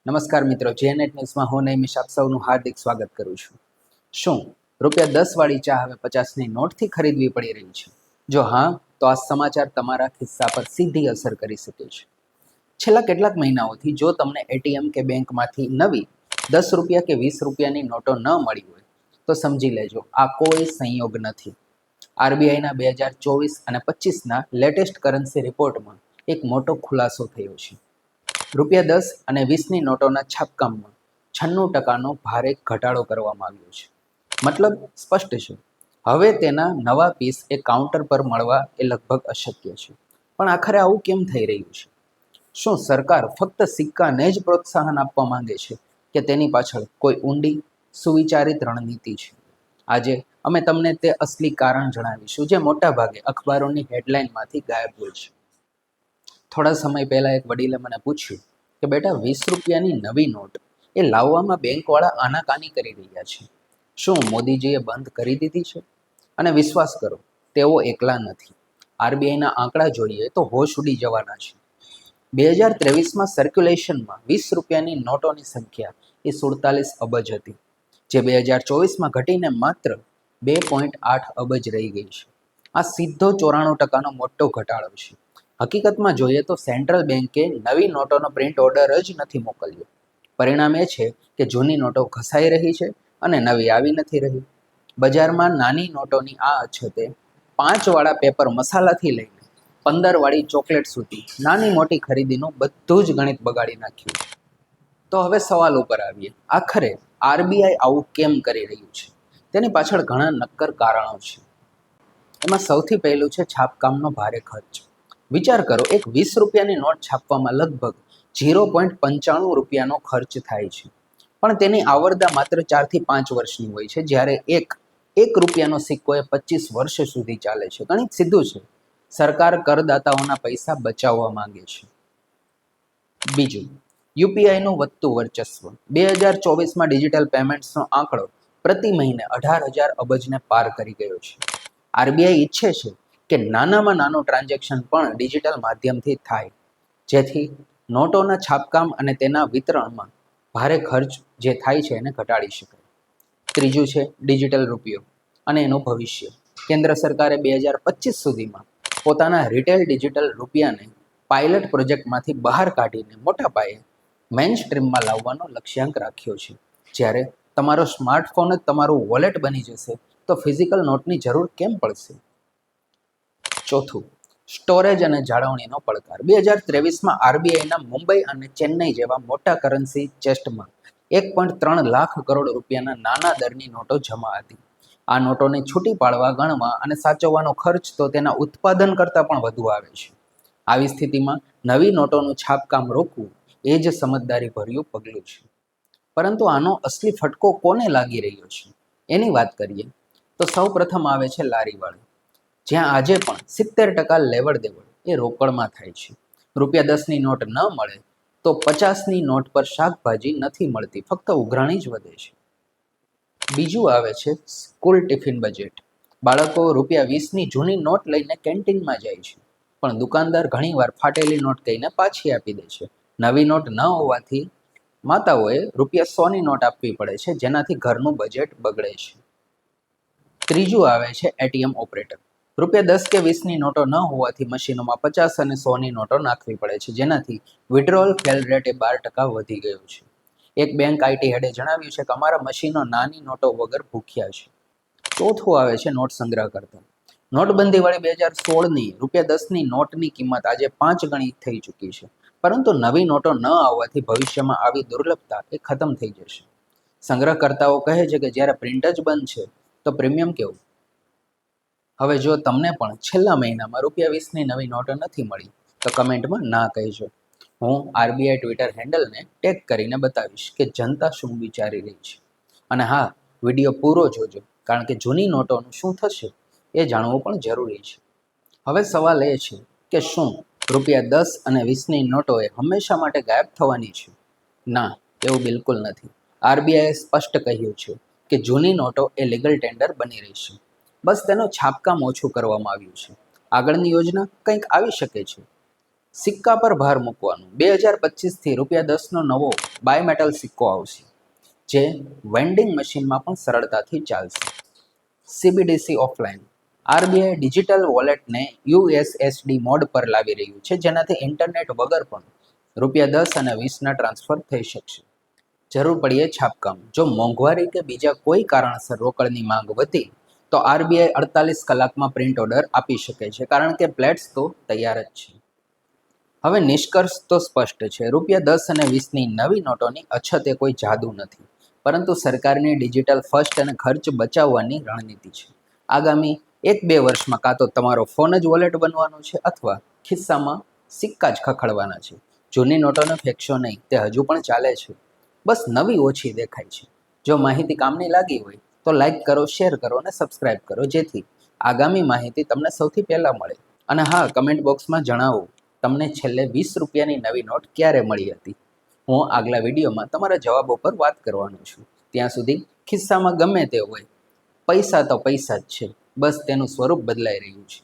નમસ્કાર મિત્રો, જેનેટ ન્યૂઝમાં હું નૈમિષ આપ સૌનું હાર્દિક સ્વાગત કરું છું. શું ₹10 વાળી ચા હવે 50ની નોટથી ખરીદવી પડી રહી છે? જો હા, તો આ સમાચાર તમારા ખિસ્સા પર સીધી અસર કરી શકે છે. છેલ્લા કેટલાક મહિનાઓથી જો તમને એટીએમ કે બેંકમાંથી નવી ₹10 કે ₹20ની નોટો ન મળી હોય તો સમજી લેજો, આ કોઈ સંયોગ નથી. આરબીઆઈના 2024 અને 25ના લેટેસ્ટ કરન્સી રિપોર્ટમાં એક મોટો ખુલાસો થયો છે. ₹10 અને 20ની નોટોના છાપકામમાં 96%નો ભારે ઘટાડો કરવામાં આવ્યો છે. મતલબ સ્પષ્ટ છે, હવે તેના નવા પીસ એ કાઉન્ટર પર મળવા એ લગભગ અશક્ય છે. પણ આખરે આવું કેમ થઈ રહ્યું છે? શું સરકાર ફક્ત સિક્કાને જ પ્રોત્સાહન આપવા માંગે છે કે તેની પાછળ કોઈ ઊંડી સુવિચારિત રણનીતિ છે? આજે અમે તમને તે અસલી કારણ જણાવીશું જે મોટાભાગે અખબારોની હેડલાઇનમાંથી ગાયબ હોય છે. થોડા સમય પહેલા એક વડીલે મને પૂછ્યું કે બેટા, ₹20ની નવી નોટ એ લાવવામાં બેંકવાળા આનાકાની કરી રહ્યા છે. શું મોદીજીએ બંધ કરી દીધી છે? અને વિશ્વાસ કરો, તેઓ એકલા નથી. આરબીઆઈના આંકડા જોઈએ તો હોશ ઉડી જવાના છે. 2023માં સર્ક્યુલેશનમાં ₹20ની નોટોની સંખ્યા એ 47 અબજ હતી, જે 2024માં ઘટીને માત્ર 2.8 અબજ રહી ગઈ છે. આ સીધો 94%નો મોટો ઘટાડો છે. હકીકતમાં જોઈએ તો સેન્ટ્રલ બેન્કે નવી નોટોનો પ્રિન્ટ ઓર્ડર જ નથી મોકલ્યો. પરિણામ એ છે કે જૂની નોટો ઘસાઈ રહી છે અને નવી આવી નથી રહી. બજારમાં નાની નોટોની આ અછતે 5 વાળા પેપર મસાલાથી લઈને 15 વાળી ચોકલેટ સુધી નાની મોટી ખરીદીનું બધું જ ગણિત બગાડી નાખ્યું. તો હવે સવાલ ઉપર આવીએ, આખરે આરબીઆઈ આવું કેમ કરી રહ્યું છે? તેની પાછળ ઘણા નક્કર કારણો છે. એમાં સૌથી પહેલું છે છાપકામનો ભારે ખર્ચ. વિચાર કરો, એક ₹20ની નોટ છાપવામાં લગભગ ₹0.95નો ખર્ચ થાય છે. પણ તેની આવરદા માત્ર 4 થી 5 વર્ષની હોય છે, જ્યારે એક રૂપિયાનો સિક્કો એ 25 વર્ષ સુધી ચાલે છે. ગણિત સીધું છે, સરકાર કરદાતાઓના પૈસા બચાવવા માંગે છે. બીજું, યુપીઆઈનું વધતું વર્ચસ્વ. 2024માં ડિજિટલ પેમેન્ટ્સનો આંકડો પ્રતિ મહિને 18,000 અબજને પાર કરી ગયો છે. આરબીઆઈ ઈચ્છે છે કે નાનામાં નાનું ટ્રાન્ઝેક્શન પણ ડિજિટલ માધ્યમથી થાય, જેથી નોટોના છાપકામ અને તેના વિતરણમાં ભારે ખર્ચ જે થાય છે એને ઘટાડી શકાય. ત્રીજું છે ડિજિટલ રૂપિયો અને એનું ભવિષ્ય. કેન્દ્ર સરકારે 2025 સુધીમાં પોતાના રિટેલ ડિજિટલ રૂપિયાને પાયલટ પ્રોજેક્ટમાંથી બહાર કાઢીને મોટા પાયે મેઇન સ્ટ્રીમમાં લાવવાનો લક્ષ્યાંક રાખ્યો છે. જ્યારે તમારો સ્માર્ટફોન જ તમારું વોલેટ બની જશે તો ફિઝિકલ નોટની જરૂર કેમ પડશે? ચોથું, સ્ટોરેજ અને જાળવણીનો પડકાર. 2023માં આરબીઆઈના મુંબઈ અને ચેન્નઈ જેવા મોટા કરન્સી ચેસ્ટમાં 1.3 લાખ કરોડ રૂપિયાના નાના દરની નોટો જમા હતી. આ નોટોને છૂટી પાડવા, ગણવા અને સાચવવાનો ખર્ચ તો તેના ઉત્પાદન કરતાં પણ વધુ આવે છે. આવી સ્થિતિમાં નવી નોટોનું છાપકામ રોકવું એ જ સમજદારીભર્યું પગલું છે. પરંતુ આનો અસલી ફટકો કોને લાગી રહ્યો છે એની વાત કરીએ તો સૌ પ્રથમ આવે છે લારીવાળા, જ્યાં આજે પણ 70% લેવડ દેવડ એ રોકડમાં થાય છે. ₹10ની નોટ ન મળે તો 50ની નોટ પર શાકભાજી નથી મળતી, ફક્ત ઉઘરાણી જ વધે છે. બીજું આવે છે સ્કૂલ ટિફિન બજેટ. બાળકો ₹20ની જૂની નોટ લઈને કેન્ટીનમાં જાય છે, પણ દુકાનદાર ઘણીવાર ફાટેલી નોટ કહીને પાછી આપી દે છે. નવી નોટ ન હોવાથી માતાઓએ ₹100ની નોટ આપવી પડે છે, જેનાથી ઘરનું બજેટ બગડે છે. ત્રીજું આવે છે એટીએમ ઓપરેટર. ₹10 કે 20ની નોટો ન હોવાથી મશીનોમાં 50 અને 100ની નોટો નાખવી પડે છે, જેનાથી વિડ્રોઅલ ફેલ રેટ એ 12% વધી ગયો છે. એક બેંક આઈટી હેડે જણાવ્યું છે કે અમારા મશીનો નાની નોટો વગર ભૂખ્યા છે. ચોથું આવે છે નોટ સંગ્રહ કરતા. નોટબંધીવાળી 2016ની ₹10ની નોટની કિંમત આજે 5 ગણી થઈ ચૂકી છે. પરંતુ નવી નોટો ન આવવાથી ભવિષ્યમાં આવી દુર્લભતા એ ખતમ થઈ જશે. સંગ્રહકર્તાઓ કહે છે કે જ્યારે પ્રિન્ટ જ બંધ છે તો પ્રીમિયમ કેવું? હવે જો તમને પણ છેલ્લા મહિનામાં ₹20ની નવી નોટો નથી મળી તો કમેન્ટમાં ના કહેજો. હું આરબીઆઈ ટ્વિટર હેન્ડલને ટેગ કરીને બતાવીશ કે જનતા શું વિચારી રહી છે. અને હા, વિડીયો પૂરો જોજો, કારણ કે જૂની નોટોનું શું થશે એ જાણવું પણ જરૂરી છે. હવે સવાલ એ છે કે શું ₹10 અને 20ની નોટો એ હંમેશા માટે ગાયબ થવાની છે? ના, એવું બિલકુલ નથી. આરબીઆઈએ સ્પષ્ટ કહ્યું છે કે જૂની નોટો એ લીગલ ટેન્ડર બની રહેશે. બસ તેનું છાપકામ ઓછું કરવામાં આવ્યું છે. આગળની યોજના કંઈક આવી શકે છે. સિક્કા પર ભાર મૂકવાનું. 2025થી ₹10નો નવો બાયમેટલ સિક્કો આવશે, જે વેન્ડિંગ મશીનમાં પણ સરળતાથી ચાલશે. CBDC offline. આરબીઆઈ ડિજિટલ વોલેટને યુએસએસડી મોડ પર લાવી રહ્યું છે, જેનાથી ઇન્ટરનેટ વગર પણ ₹10 અને 20ના ટ્રાન્સફર થઈ શકશે. જરૂર પડીએ છાપકામ. જો મોંઘવારી કે બીજા કોઈ કારણસર રોકડની માંગ વધી તો આરબીઆઈ 48 કલાકમાં પ્રિન્ટ ઓર્ડર આપી શકે છે, કારણ કે પ્લેટ્સ તો તૈયાર જ છે. હવે નિષ્કર્ષ તો સ્પષ્ટ છે. ₹10 અને 20ની નવી નોટોની અછત એ કોઈ જાદુ નથી, પરંતુ સરકારની ડિજિટલ ફર્સ્ટ અને ખર્ચ બચાવવાની રણનીતિ છે. આગામી 1-2 વર્ષમાં કાં તો તમારો ફોન જ વોલેટ બનવાનો છે, અથવા ખિસ્સામાં સિક્કા જ ખખડવાના છે. જૂની નોટોને ફેંકશો નહીં, તે હજુ પણ ચાલે છે, બસ નવી ઓછી દેખાય છે. જો માહિતી કામની લાગી હોય તો લાઈક કરો, શેર કરો અને સબસ્ક્રાઈબ કરો, જેથી આગામી માહિતી તમને સૌથી પહેલાં મળે. અને હા, કમેન્ટ બોક્સમાં જણાવો તમને છેલ્લે ₹20ની નવી નોટ ક્યારે મળી હતી. હું આગલા વિડીયોમાં તમારા જવાબો પર વાત કરવાનો છું. ત્યાં સુધી ખિસ્સામાં ગમે તે હોય, પૈસા તો પૈસા જ છે, બસ તેનું સ્વરૂપ બદલાઈ રહ્યું છે.